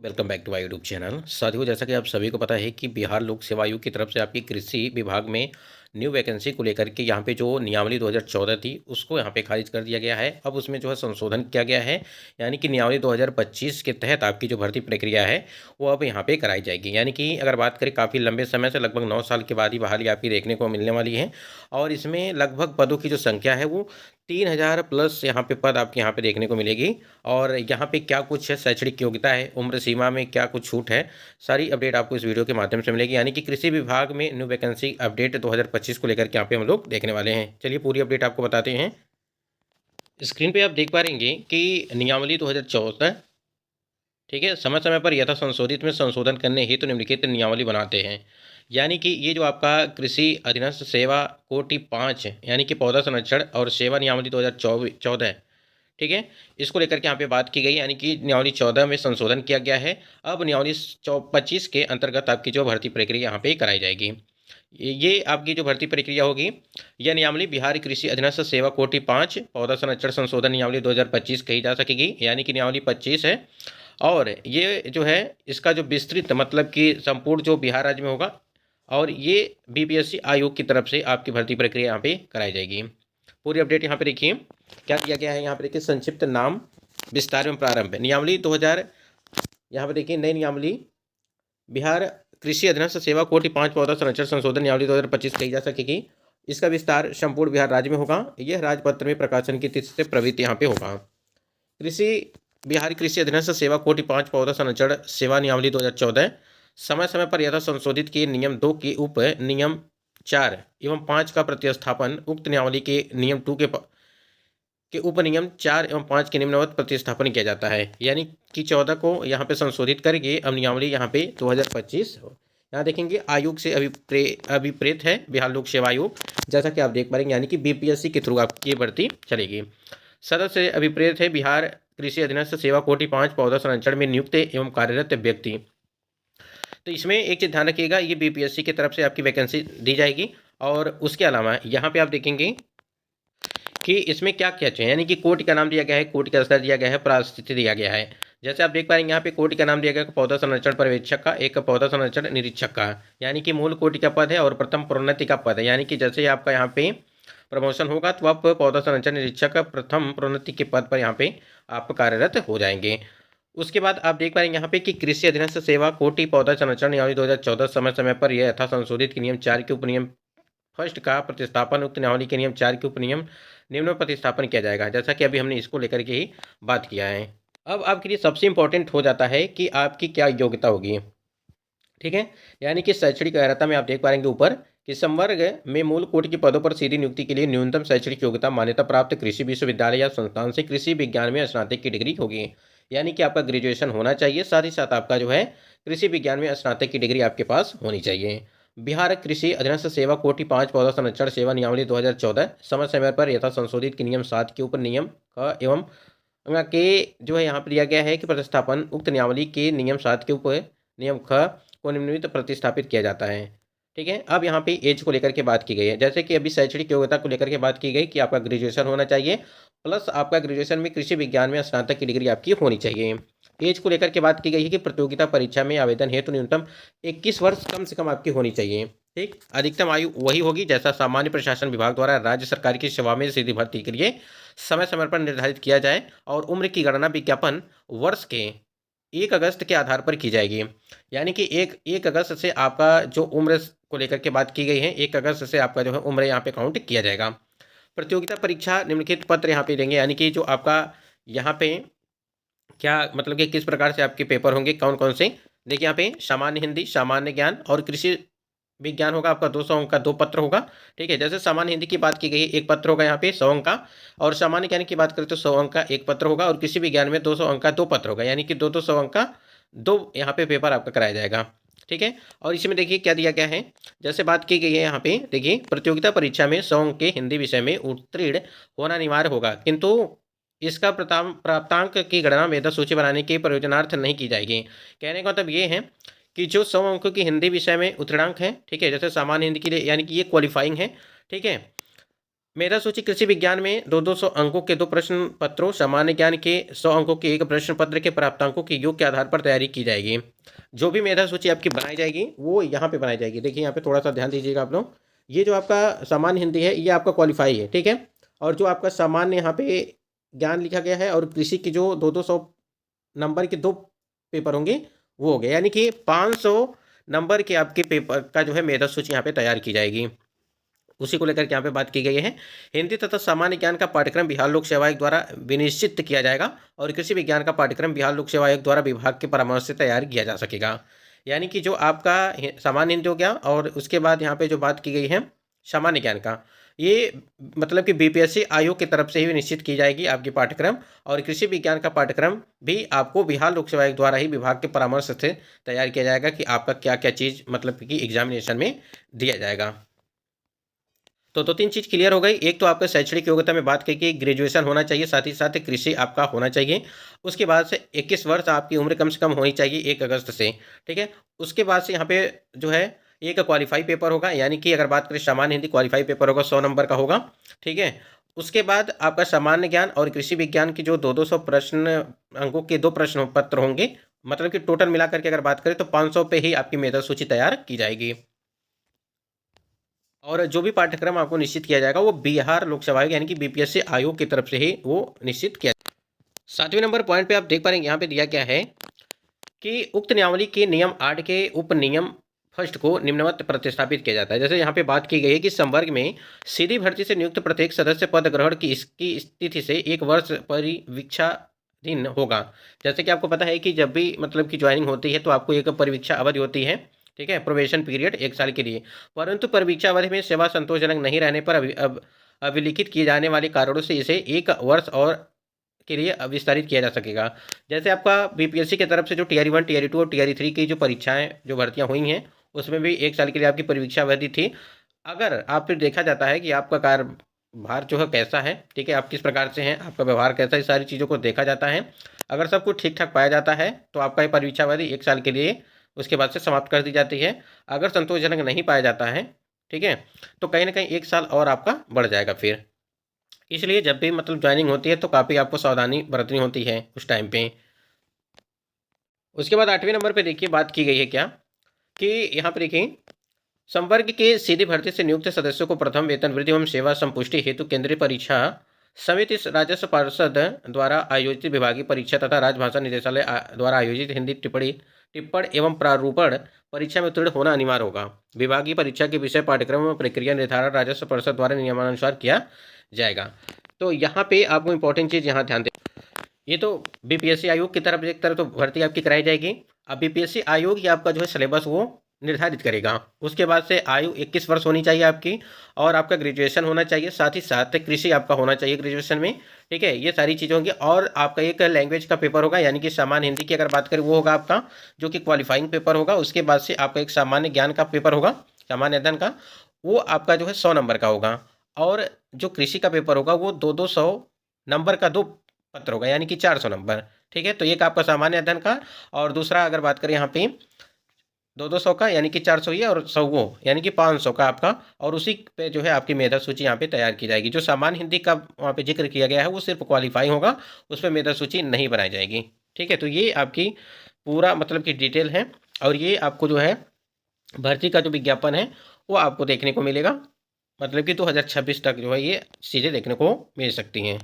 Welcome back to my YouTube channel. साथियों, जैसा कि आप सभी को पता है कि बिहार लोक सेवा आयोग की तरफ से आपकी कृषि विभाग में न्यू वैकेंसी को लेकर के यहाँ पे जो नियमावली 2014 थी उसको यहाँ पे खारिज कर दिया गया है। अब उसमें जो है संशोधन किया गया है, यानी कि नियमावली 2025 के तहत आपकी जो भर्ती प्रक्रिया है वो अब यहाँ पे कराई जाएगी। यानी कि अगर बात करें काफ़ी लंबे समय से, लगभग 9 साल के बाद ही बहाली आपकी देखने को मिलने वाली है। और इसमें लगभग पदों की जो संख्या है वो 3000 प्लस यहाँ पे पद आपके यहाँ पे देखने को मिलेगी। और यहाँ पे क्या कुछ है, शैक्षणिक योग्यता है, उम्र सीमा में क्या कुछ छूट है, सारी अपडेट आपको इस वीडियो के माध्यम से मिलेगी। यानी कि कृषि विभाग में न्यू वैकेंसी अपडेट 2025 को लेकर के यहाँ पे हम लोग देखने वाले हैं। चलिए पूरी अपडेट आपको बताते हैं। स्क्रीन पे आप देख पा रहेंगे कि नियमावली 2014, ठीक है, समय समय पर यथा संशोधित में संशोधन करने हेतु निम्नलिखित नियमावली बनाते हैं। यानी कि ये जो आपका कृषि अधीनस्थ सेवा कोटि 5 यानी कि पौधा संरक्षण और सेवा नियमावली 2014, ठीक है, इसको लेकर के यहाँ पे बात की गई। यानी कि नियमावली 14 में संशोधन किया गया है। अब नियमावली 25 के अंतर्गत आपकी जो भर्ती प्रक्रिया यहाँ पे कराई जाएगी। ये आपकी जो भर्ती प्रक्रिया होगी, यह नियमावली बिहार कृषि अधीनस्थ सेवा कोटि 5 पौधा संरक्षण संशोधन नियमावली 2025 कही जा सकेगी। यानी कि नियमावली 25 है। और ये जो है इसका जो विस्तृत मतलब कि संपूर्ण जो बिहार राज्य में होगा, और ये बीपीएससी आयोग की तरफ से आपकी भर्ती प्रक्रिया यहाँ पे कराई जाएगी। पूरी अपडेट यहाँ पे देखिए क्या दिया गया है। यहाँ पे देखिए संक्षिप्त नाम, विस्तार एवं प्रारंभ। नियमावली 2000, यहाँ पे देखिए नई नियमावली बिहार कृषि अधीनस्थ सेवा कोटि 5 पौधा संरक्षण संशोधन नियमावली 2025 कही जा सकेगी। इसका विस्तार संपूर्ण बिहार राज्य में होगा। यह राजपत्र में प्रकाशन की तिथि से प्रवृत्त यहाँ पे होगा। कृषि बिहार कृषि अधीनस्थ सेवा कोटि 5 पौधा संरक्षण सेवा नियमावली 2014 समय समय पर यथा संशोधित किए नियम 2 के उप नियम 4 एवं 5 का प्रतिस्थापन उक्त नियमावली के नियम 2 के उपनियम 4 एवं 5 के निम्नवत प्रतिस्थापन किया जाता है। यानी कि 14 को यहाँ पे संशोधित करके अब नियमावली यहाँ पे 2025 यहाँ देखेंगे आयोग से अभिप्रेत है बिहार लोक सेवा आयोग, जैसा कि आप देख पा रहे हैं। यानी कि बीपीएससी के थ्रू आपकी भर्ती चलेगी। सदस्य अभिप्रेत है बिहार कृषि अधीनस्थ सेवा कोटि 5 पौधा संरक्षण में नियुक्त एवं कार्यरत व्यक्ति। तो इसमें एक चीज़ ध्यान रखिएगा, ये बीपीएससी की तरफ से आपकी वैकेंसी दी जाएगी। और उसके अलावा यहाँ पे आप देखेंगे कि इसमें क्या क्या चाहिए। यानी कि कोटि का नाम दिया गया है, कोटि का स्तर दिया गया है, परिस्थिति दिया गया है। जैसे आप देख पाएंगे यहाँ पे कोटि का नाम दिया गया है पौधा संरक्षण पर्यवेक्षक का, एक पौधा संरक्षण निरीक्षक का। यानी कि मूल कोटि का पद है और प्रथम प्रोन्नति का पद है। यानी कि जैसे आपका यहाँ पे प्रमोशन होगा तो आप पौधा संरक्षण निरीक्षक प्रथम प्रोन्नति के पद पर यहाँ पे आप कार्यरत हो जाएंगे। उसके बाद आप देख पाएंगे यहाँ पे कि कृषि अधीनस्थ सेवा कोटि पौधा संरक्षण नियमावली 2014 समय समय पर यह यथा संशोधित के नियम 4 के उपनियम फर्स्ट का प्रतिस्थापन उक्त नियमावली के नियम 4 के उपनियम निम्न प्रतिस्थापन किया जाएगा। जैसा कि अभी हमने इसको लेकर के ही बात किया है। अब आपके लिए सबसे इंपॉर्टेंट हो जाता है कि आपकी क्या योग्यता होगी, ठीक है। यानी कि शैक्षणिक अर्हता में आप देख पाएंगे ऊपर कि संवर्ग में मूल कोटि के पदों पर सीधी नियुक्ति के लिए न्यूनतम शैक्षणिक योग्यता मान्यता प्राप्त कृषि विश्वविद्यालय या संस्थान से कृषि विज्ञान में स्नातक की डिग्री होगी। यानी कि आपका ग्रेजुएशन होना चाहिए, साथ ही साथ आपका जो है कृषि विज्ञान में स्नातक की डिग्री आपके पास होनी चाहिए। बिहार कृषि अधीनस्थ सेवा कोटि 5 पौधा संरक्षण सेवा नियमावली 2014 समय समय पर यथा संशोधित के नियम 7 के ऊपर नियम क एवं के जो है यहाँ पर दिया गया है कि प्रतिस्थापन उक्त नियमावली के नियम 7 के ऊपर नियम ख को निम्नलिखित प्रतिस्थापित किया जाता है, ठीक है। अब यहाँ पे एज को लेकर के बात की गई है। जैसे कि अभी शैक्षणिक योग्यता को लेकर के बात की गई कि आपका ग्रेजुएशन होना चाहिए, प्लस आपका ग्रेजुएशन में कृषि विज्ञान में स्नातक की डिग्री आपकी होनी चाहिए। एज को लेकर के बात की गई है कि प्रतियोगिता परीक्षा में आवेदन हेतु न्यूनतम 21 वर्ष कम से कम आपकी होनी चाहिए, ठीक। अधिकतम आयु वही होगी जैसा सामान्य प्रशासन विभाग द्वारा राज्य सरकार की सेवा में सीधी भर्ती के लिए समय समय पर निर्धारित किया जाए। और उम्र की गणना विज्ञापन वर्ष के 1 अगस्त के आधार पर की जाएगी। यानी कि 1 अगस्त से आपका जो उम्र को लेकर के बात की गई है, 1 अगस्त से आपका जो है उम्र यहाँ पे काउंट किया जाएगा। प्रतियोगिता परीक्षा निम्नलिखित पत्र यहाँ पे देंगे। यानी कि जो आपका यहाँ पे क्या मतलब कि किस प्रकार से आपके पेपर होंगे, कौन कौन से, देखिए यहाँ पे सामान्य हिंदी, सामान्य ज्ञान और कृषि विज्ञान होगा आपका 200 अंक का 2 पत्र होगा, ठीक है। जैसे सामान्य हिंदी की बात की गई है 1 पत्र होगा यहाँ पे 100 अंक का, और सामान्य ज्ञान की बात करें तो 100 अंक का 1 पत्र होगा, और कृषि विज्ञान में 200 अंक का 2 पत्र होगा। यानी कि 200 अंक का 2 यहाँ पे पेपर आपका कराया जाएगा, ठीक है। और इसमें देखिए क्या दिया गया है, जैसे बात की गई है यहाँ पे देखिए प्रतियोगिता परीक्षा में 100 अंक के हिंदी विषय में उत्तीर्ण होना अनिवार्य होगा, किंतु इसका प्राप्तांक की गणना मेधा सूची बनाने के प्रयोजनार्थ नहीं की जाएगी। कहने का मतलब ये है कि जो 100 अंकों की हिंदी विषय में उत्तीर्णांक है, ठीक है, जैसे सामान्य हिंदी के लिए, यानी कि ये क्वालिफाइंग है, ठीक है। मेधा सूची कृषि विज्ञान में 200 अंकों के 2 प्रश्न पत्रों, सामान्य ज्ञान के 100 अंकों के 1 प्रश्न पत्र के प्राप्तांकों के योग के आधार पर तैयारी की जाएगी। जो भी मेधा सूची आपकी बनाई जाएगी वो यहाँ पे बनाई जाएगी। देखिए यहाँ पे थोड़ा सा ध्यान दीजिएगा आप लोग। ये जो आपका सामान्य हिंदी है ये आपका क्वालिफाई है, ठीक है। और जो आपका सामान्य यहाँ पे ज्ञान लिखा गया है और कृषि की जो 200 नंबर के 2 पेपर होंगे वो हो गए, यानी कि 500 नंबर के आपके पेपर का जो है मेधा सूची यहाँ पे तैयार की जाएगी। उसी को लेकर के यहाँ पे बात की गई है। हिंदी तथा सामान्य ज्ञान का पाठ्यक्रम बिहार लोक सेवा आयोग द्वारा विनिश्चित किया जाएगा और कृषि विज्ञान का पाठ्यक्रम बिहार लोक सेवा आयोग द्वारा विभाग के परामर्श से तैयार किया जा सकेगा। यानी कि जो आपका सामान्य हिंदी हो गया और उसके बाद यहाँ पे जो बात की गई है सामान्य ज्ञान का, ये मतलब कि बीपीएससी आयोग की तरफ से ही निश्चित की जाएगी आपकी पाठ्यक्रम। और कृषि विज्ञान का पाठ्यक्रम भी आपको बिहार लोक सेवा आयोग द्वारा ही विभाग के परामर्श से तैयार किया जाएगा कि आपका क्या क्या चीज़ मतलब कि एग्जामिनेशन में दिया जाएगा। तो 2-3 चीज़ क्लियर हो गई। एक तो आपका शैक्षणिक योग्यता में बात की कि ग्रेजुएशन होना चाहिए, साथ ही साथ कृषि आपका होना चाहिए। उसके बाद से 21 वर्ष आपकी उम्र कम से कम होनी चाहिए 1 अगस्त से, ठीक है। उसके बाद से यहाँ पे जो है एक क्वालिफाई पेपर होगा, यानी कि अगर बात करें सामान्य हिंदी क्वालिफाई पेपर होगा 100 नंबर का होगा, ठीक है। उसके बाद आपका सामान्य ज्ञान और कृषि विज्ञान की जो 200 प्रश्न अंकों के 2 प्रश्न पत्र होंगे, मतलब कि टोटल मिलाकर के अगर बात करें तो 500 पे ही आपकी मेधा सूची तैयार की जाएगी। और जो भी पाठ्यक्रम आपको निश्चित किया जाएगा वो बिहार लोक सेवा आयोग यानी कि बीपीएससी आयोग की तरफ से ही वो निश्चित किया। 7वें नंबर पॉइंट पे आप देख पा रहे हैं यहाँ पे दिया क्या है कि उक्त नियमावली के नियम 8 के उप नियम फर्स्ट को निम्नवत प्रतिस्थापित किया जाता है। जैसे यहाँ पे बात की गई है कि संवर्ग में सीधी भर्ती से नियुक्त प्रत्येक सदस्य पद ग्रहण की इसकी स्थिति से 1 वर्ष परिवीक्षाधीन होगा। जैसे कि आपको पता है कि जब भी मतलब कि ज्वाइनिंग होती है तो आपको एक परिवीक्षा अवधि होती है, ठीक है, प्रोबेशन पीरियड 1 साल के लिए। परंतु परिवीक्षा अवधि में सेवा संतोषजनक नहीं रहने पर अभिलिखित किए जाने वाले कारणों से इसे 1 वर्ष और के लिए विस्तारित किया जा सकेगा। जैसे आपका बीपीएससी की तरफ से जो टीआर 1, टीआर 2 और टीआर 3 की जो परीक्षाएं जो भर्तियां हुई हैं उसमें भी 1 साल के लिए आपकी परीक्षा अवधि थी। अगर आप फिर देखा जाता है कि आपका कार्यभार जो है कैसा है, ठीक है, आप किस प्रकार से हैं, आपका व्यवहार कैसा है, सारी चीज़ों को देखा जाता है। अगर सब कुछ ठीक ठाक पाया जाता है तो आपका ये परीक्षा अवधि 1 साल के लिए उसके बाद से समाप्त कर दी जाती है। अगर संतोषजनक नहीं पाया जाता है, ठीक है, तो कहीं ना कहीं 1 साल और आपका बढ़ जाएगा फिर। इसलिए जब भी मतलब ज्वाइनिंग होती है तो काफ़ी आपको सावधानी बरतनी होती है उस टाइम पे। उसके बाद 8वें नंबर पे देखिए बात की गई है क्या कि यहाँ पे देखिए संवर्ग के सीधी भर्ती से नियुक्त सदस्यों को प्रथम वेतन वृद्धि एवं सेवा संपुष्टि हेतु केंद्रीय परीक्षा समिति राजस्व पार्षद द्वारा आयोजित विभागीय परीक्षा तथा राजभाषा निदेशालय द्वारा आयोजित हिंदी टिप्पण एवं प्रारूपण परीक्षा में उत्तीर्ण होना अनिवार्य होगा। विभागीय परीक्षा के विषय पाठ्यक्रम एवं प्रक्रिया निर्धारण राजस्व परिषद द्वारा नियमानुसार किया जाएगा। तो यहाँ पे आपको इंपॉर्टेंट चीज़ यहाँ ध्यान दें, ये तो बीपीएससी आयोग की तरफ एक तरफ तो भर्ती आपकी कराई जाएगी। अब बीपीएससी आयोग ही आपका जो है सिलेबस वो निर्धारित करेगा। उसके बाद से आयु 21 वर्ष होनी चाहिए आपकी और आपका ग्रेजुएशन होना चाहिए, साथ ही साथ कृषि आपका होना चाहिए ग्रेजुएशन में, ठीक है। ये सारी चीज़ें होंगी और आपका एक लैंग्वेज का पेपर होगा, यानी कि सामान्य हिंदी की अगर बात करें वो होगा आपका जो कि क्वालिफाइंग पेपर होगा। उसके बाद से आपका एक सामान्य ज्ञान का पेपर होगा, सामान्य अध्ययन का, वो आपका जो है 100 नंबर का होगा। और जो कृषि का पेपर होगा वो 200 नंबर का 2 पत्र होगा, यानी कि 400 नंबर, ठीक है। तो एक आपका सामान्य अध्ययन का और दूसरा अगर बात करें यहाँ पे 200 का यानी कि 400 ही और 100 वो यानी कि 500 का आपका, और उसी पे जो है आपकी मेधा सूची यहाँ पे तैयार की जाएगी। जो सामान्य हिंदी का वहाँ पे जिक्र किया गया है वो सिर्फ क्वालिफाई होगा, उस पर मेधा सूची नहीं बनाई जाएगी, ठीक है। तो ये आपकी पूरा मतलब की डिटेल है और ये आपको जो है भर्ती का जो विज्ञापन है वो आपको देखने को मिलेगा, मतलब कि 2026 तक जो है ये चीज़ें देखने को मिल सकती हैं।